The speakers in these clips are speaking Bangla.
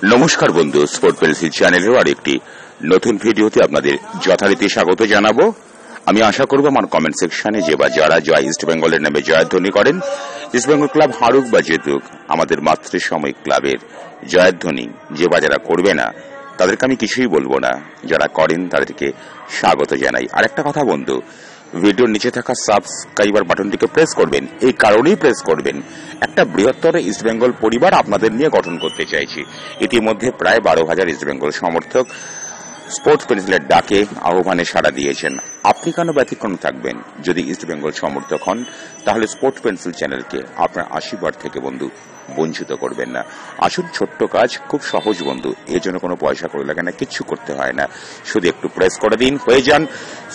নমস্কার বন্ধু, স্পোর্ট পেন্সিল চ্যানেলের আর একটি নতুন ভিডিওতে আপনাদের যথারীতি স্বাগত জানাবো। আমি আশা করব আমার কমেন্ট সেকশনে যে বা যারা জয় ইস্ট বেঙ্গলের নামে জয়ধ্বনি করেন, ইস্ট বেঙ্গল ক্লাব হারুক বা জিতুক, আমাদের মাতৃসাময়িক ক্লাবের জয়ধ্বনি যে বা যারা করবে না তাদেরকে আমি কিছুই বলবো না, যারা করেন তাদেরকে স্বাগত জানাই। আর একটা কথা বন্ধু, ভিডিওর নিচে থাকা সাবস্ক্রাইবার বাটনটিকে প্রেস করবেন। এই কারণেই প্রেস করবেন, একটা বৃহত্তর ইস্টবেঙ্গল পরিবার আপনাদের নিয়ে গঠন করতে চাইছি। ইতিমধ্যে প্রায় 12,000 ইস্টবেঙ্গল সমর্থক স্পোর্টস পেন্সিলের ডাকে আহ্বানে সাড়া দিয়েছেন। আপনি কেন ব্যতিক্রম থাকবেন? যদি ইস্টবেঙ্গল সমর্থক হন তাহলে স্পোর্টস পেন্সিল চ্যানেলকে আপনার আশীর্বাদ থেকে বন্ধু বঞ্চিত করবেন না। আসুন, ছোট্ট কাজ, খুব সহজ বন্ধু, এর জন্য কোনো পয়সা করে লাগে না, কিচ্ছু করতে হয় না, শুধু একটু প্রেস করে দিন, হয়ে যান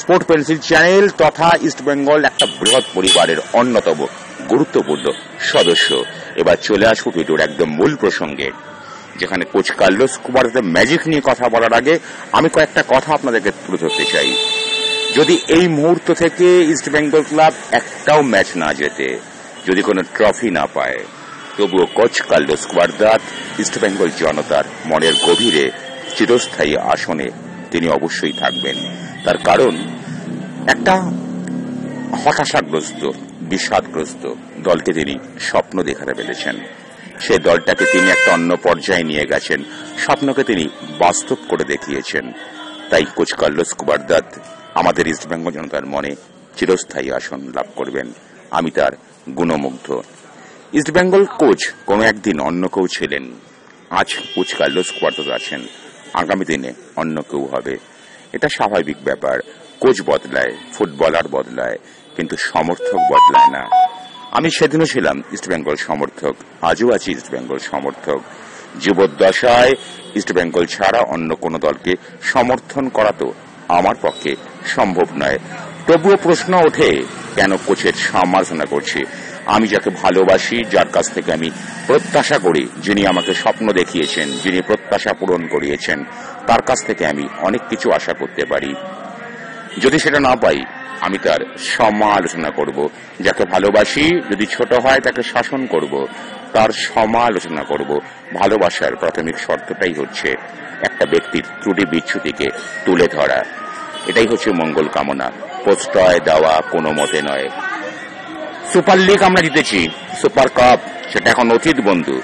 স্পোর্টস পেন্সিল চ্যানেল তথা ইস্টবেঙ্গল একটা বৃহৎ পরিবারের অন্যতম গুরুত্বপূর্ণ সদস্য। এবার চলে আসবো ভিডিওর একদম মূল প্রসঙ্গে, যেখানে কোচ কার্লোস কুবারদার ম্যাজিক নিয়ে কথা বলার আগে আমি কয়েকটা কথা আপনাদেরকে তুলে ধরতে চাই। যদি এই মুহূর্ত থেকে ইস্টবেঙ্গল ক্লাব একটাও ম্যাচ না জেতে, যদি কোনো ট্রফি না পায়, তবুও কোচ কার্লোস কুবারদার ইস্টবেঙ্গল জনতার মনের গভীরে চিরস্থায়ী আসনে তিনি অবশ্যই থাকবেন। তার কারণ, একটা হতাশাগ্রস্ত, বিষাদগ্রস্ত দলকে তিনি স্বপ্ন দেখাতে পেরেছেন। সেই দলটাকে তিনি একটা অন্য পর্যায়ে নিয়ে গেছেন, স্বপ্নকে তিনি বাস্তব করে দেখিয়েছেন। তাই কোচ কার্লোস কুবারদার আমাদের ইস্টবেঙ্গল জনতার মনে চিরস্থায়ী আসন লাভ করবেন। আমি তার গুণমুগ্ধ। ইস্টবেঙ্গল কোচ কোনো একদিন অন্য কেউ ছিলেন, আজ কোচ কার্লোস কুবারদার আছেন, আগামী দিনে অন্য কেউ হবে। এটা স্বাভাবিক ব্যাপার। কোচ বদলায়, ফুটবলার বদলায়, কিন্তু সমর্থক বদলায় না। আমি সেদিনও ছিলাম ইস্টবেঙ্গল সমর্থক, আজও আছি ইস্টবেঙ্গল সমর্থক। জীবদ্দশায় ইস্টবেঙ্গল ছাড়া অন্য কোন দলকে সমর্থন করা তো আমার পক্ষে সম্ভব নয়। তবুও প্রশ্ন ওঠে, কেন কোচের সমালোচনা করছি? আমি যাকে ভালোবাসি, যার কাছ থেকে আমি প্রত্যাশা করি, যিনি আমাকে স্বপ্ন দেখিয়েছেন, যিনি প্রত্যাশা পূরণ করিয়েছেন, তার কাছ থেকে আমি অনেক কিছু আশা করতে পারি। যদি সেটা না পাই, আমি তার সমালোচনা করব। যাকে ভালোবাসি, যদি ছোট হয় তাকে শাসন করব, তার সমালোচনা করব। ভালোবাসার প্রাথমিক শর্তটাই হচ্ছে একটা ব্যক্তির ত্রুটি বিচ্যুতিকে তুলে ধরা। এটাই হচ্ছে মঙ্গল কামনা, প্রশ্রয় দেওয়া কোনো মতে নয়। সুপার লিগ আমরা জিতেছি, সুপার কাপ সেটা এখন অতীত বন্ধু।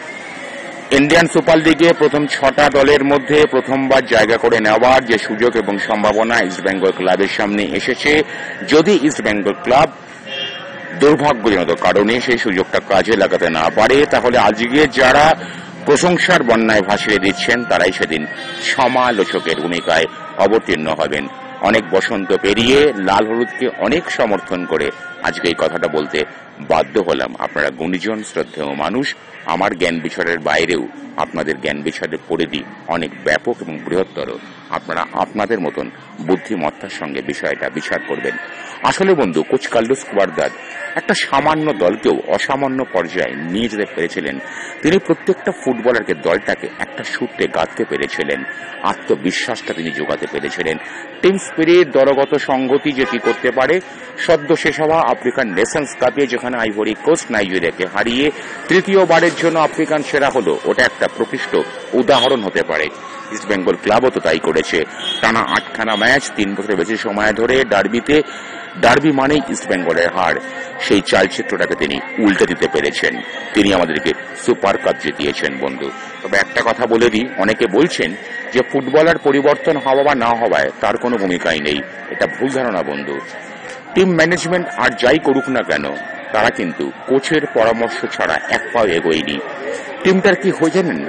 ইন্ডিয়ান সুপার লিগে প্রথম 6টা দলের মধ্যে প্রথমবার জায়গা করে নেওয়ার যে সুযোগ এবং সম্ভাবনা ইস্টবেঙ্গল ক্লাবের সামনে এসেছে, যদি ইস্টবেঙ্গল ক্লাব দুর্ভাগ্যজনক কারণে সেই সুযোগটা কাজে লাগাতে না পারে, তাহলে আজকে যারা প্রশংসার বন্যায় ভাসিয়ে দিচ্ছেন তারাই সেদিন সমালোচকের ভূমিকায় অবতীর্ণ হবেন। অনেক বসন্ত পেরিয়ে লাল হলুদকে অনেক সমর্থন করে আজকে এই কথাটা বলতে বাধ্য হলাম। আপনারা গুণীজন, শ্রদ্ধেয় মানুষ, আমার জ্ঞান বিচারের বাইরেও আপনাদের জ্ঞান বিচারের পরিধি অনেক ব্যাপক এবং বৃহত্তর। আপনারা আপনাদের মতন বুদ্ধিমত্তার সঙ্গে বিষয়টা বিচার করবেন। আসলে বন্ধু, কোচ কার্লোস কুবারদার একটা সামান্য দলকেও অসামান্য পর্যায়ে নিয়ে যেতে পেরেছিলেন। তিনি প্রত্যেকটা ফুটবলারকে, দলটাকে একটা সূত্রে গাঁথতে পেরেছিলেন। আত্মবিশ্বাসটা তিনি যোগাতে পেরেছিলেন। টিম স্পিরিট, দলগত সংগতি যে কি করতে পারে। সদ্য শেষ হওয়া আফ্রিকান নেশনস কাপে যেখানে আইভরি কোস্ট নাইজেরিয়াকে হারিয়ে তৃতীয়বারের জন্য আফ্রিকান সেরা হলো, ওটা একটা প্রকৃষ্ট উদাহরণ হতে পারে। ইস্টবেঙ্গল ক্লাবও তো তাই করেছে। টানা 8খানা ম্যাচ 3 বছরের বেশি সময় ধরে ডার্বিতে, ডার্বি মানেই ইস্টবেঙ্গলের হার, সেই চালচিত্রটাকে তিনি উল্টে দিতে পেরেছেন। তিনি আমাদেরকে সুপার কাপ জিতিয়েছেন বন্ধু। তবে একটা কথা বলে দিই, অনেকে বলছেন যে ফুটবলার পরিবর্তন হওয়া বা না হওয়ায় তার কোনো ভূমিকাই নেই। এটা ভুল ধারণা বন্ধু। টিম ম্যানেজমেন্ট আর যাই করুক না কেন, তারা কিন্তু কোচের পরামর্শ ছাড়া এক পাও এগোয়নি। টিমটার কি হয়ে জানেন?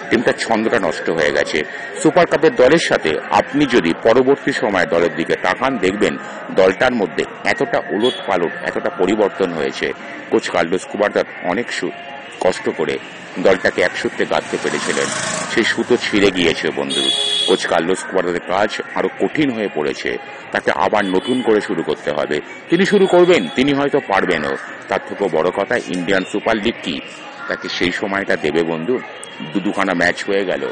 টিমটার ছন্দটা নষ্ট হয়ে গেছে। সুপার কাপের দলের সাথে আপনি যদি পরবর্তী সময় দলের দিকে তাকান, দেখবেন দলটার মধ্যে এতটা উলট পালট, এতটা পরিবর্তন হয়েছে। কোচ কার্লোস কুবারদার অনেক কষ্ট করে দলটাকে এক সূত্রে গাঁথতে পেরেছিলেন, সেই সুতো ছিঁড়ে গিয়েছে বন্ধু। কোচ কার্লোস কুবারদারের কাজ আরো কঠিন হয়ে পড়েছে। তাকে আবার নতুন করে শুরু করতে হবে। তিনি শুরু করবেন, তিনি হয়তো পারবেনও। তার থেকেও বড় কথা, ইন্ডিয়ান সুপার লিগ কি তাকে সেই সময়টা দেবে বন্ধু? দুখানা ম্যাচ হয়ে গেল,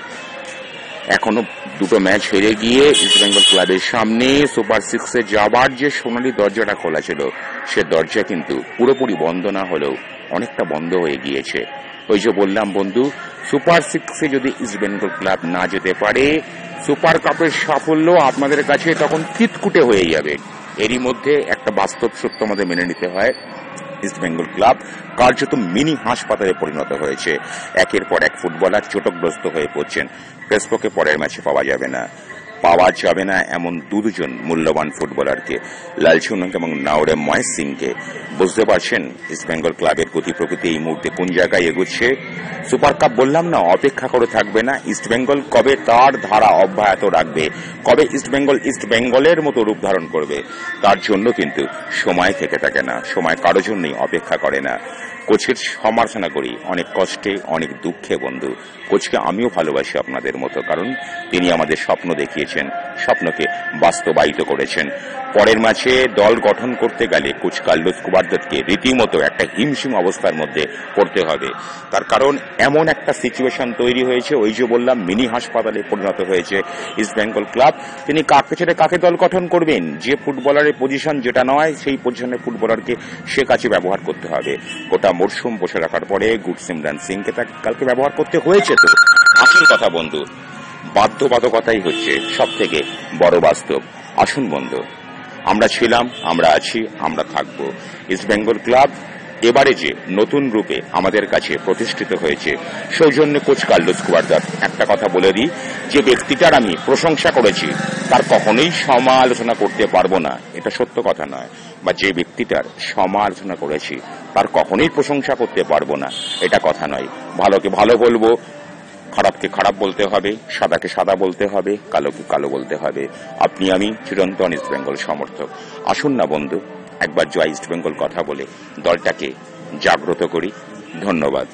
এখনো 2টো ম্যাচ হেরে গিয়ে ইস্টবেঙ্গল ক্লাবের সামনে সুপার 6-এ যাবার যে সোনালী দরজাটা খোলা ছিল, সে দরজা কিন্তু পুরোপুরি বন্ধ না হলেও অনেকটা বন্ধ হয়ে গিয়েছে। ওই যে বললাম বন্ধু, সুপার সিক্সে যদি ইস্ট বেঙ্গল ক্লাব না যেতে পারে, সুপার কাপের সাফল্য আপনাদের কাছে তখন কিতকুটে হয়ে যাবে। এরই মধ্যে একটা বাস্তব সত্য আমাদের মেনে নিতে হয়, ইস্ট বেঙ্গল ক্লাব কার্যত মিনি হাসপাতালে পরিণত হয়েছে। একের পর এক ফুটবলার চোটগ্রস্ত হয়ে পড়ছেন। ক্রেসপোকে পরের ম্যাচে পাওয়া যাবে না এমন দুজন মূল্যবান ফুটবলারকে, লালচুনক এবং নাওরে মহেশ সিংকে। বুঝতে পারছেন ইস্ট বেঙ্গল ক্লাবের গতি প্রকৃতি এই মুহূর্তে কোন জায়গায় এগুচ্ছে। সুপার কাপ বললাম না, অপেক্ষা করে থাকবে না। ইস্ট বেঙ্গল কবে তার ধারা অব্যাহত রাখবে, কবে ইস্ট বেঙ্গলের মতো রূপ ধারণ করবে, তার জন্য কিন্তু সময় থেকে থাকে না, সময় কারো জন্যই অপেক্ষা করে না। কোচের সমালোচনা করি অনেক কষ্টে, অনেক দুঃখে বন্ধু। কোচকে আমিও ভালোবাসি আপনাদের মতো, কারণ তিনি আমাদের স্বপ্ন দেখিয়েছেন, স্বপ্নকে বাস্তবায়িত করেছেন। পরের ম্যাচে দল গঠন করতে গেলে কোচ কার্লোস কুবারদাতকে রীতিমতো একটা হিমশিম অবস্থার মধ্যে পড়তে হবে। তার কারণ এমন একটা সিচুয়েশন তৈরি হয়েছে, ওই যে বললাম মিনি হাসপাতালে পরিণত হয়েছে ইস্ট বেঙ্গল ক্লাব। তিনি কাকে ছেড়ে কাকে দল গঠন করবেন? যে ফুটবলারের পজিশন যেটা নয়, সেই পজিশনের ফুটবলারকে সে কাছে ব্যবহার করতে হবে। গোটা মরশুম বসে রাখার পরে গুরসিমরান সিংকে কালকে ব্যবহার করতে হয়েছে। তো আসল কথা বন্ধু, বাধ্যবাধকতাই হচ্ছে সব থেকে বড় বাস্তব। আসুন বন্ধু, আমরা ছিলাম, আমরা আছি, আমরা থাকব। ইস্ট বেঙ্গল ক্লাব এবারে যে নতুন রূপে আমাদের কাছে প্রতিষ্ঠিত হয়েছে, সৌজন্যে কোচ কার্লোস কুবারদাত। একটা কথা বলে দিই, যে ব্যক্তিটার আমি প্রশংসা করেছি তার কখনোই সমালোচনা করতে পারবো না, এটা সত্য কথা নয়। বা যে ব্যক্তিটার সমালোচনা করেছি তার কখনোই প্রশংসা করতে পারবো না, এটা কথা নয়। ভালোকে ভালো বলবো, খারাপকে খারাপ বলতে হবে, সাদাকে সাদা বলতে হবে, কালোকে কালো বলতে হবে। আপনি আমি চিরন্তন ইস্ট বেঙ্গল সমর্থক। আসুন না বন্ধু, একবার জয় ইস্ট বেঙ্গল কথা বলে দলটাকে জাগ্রত করি। ধন্যবাদ।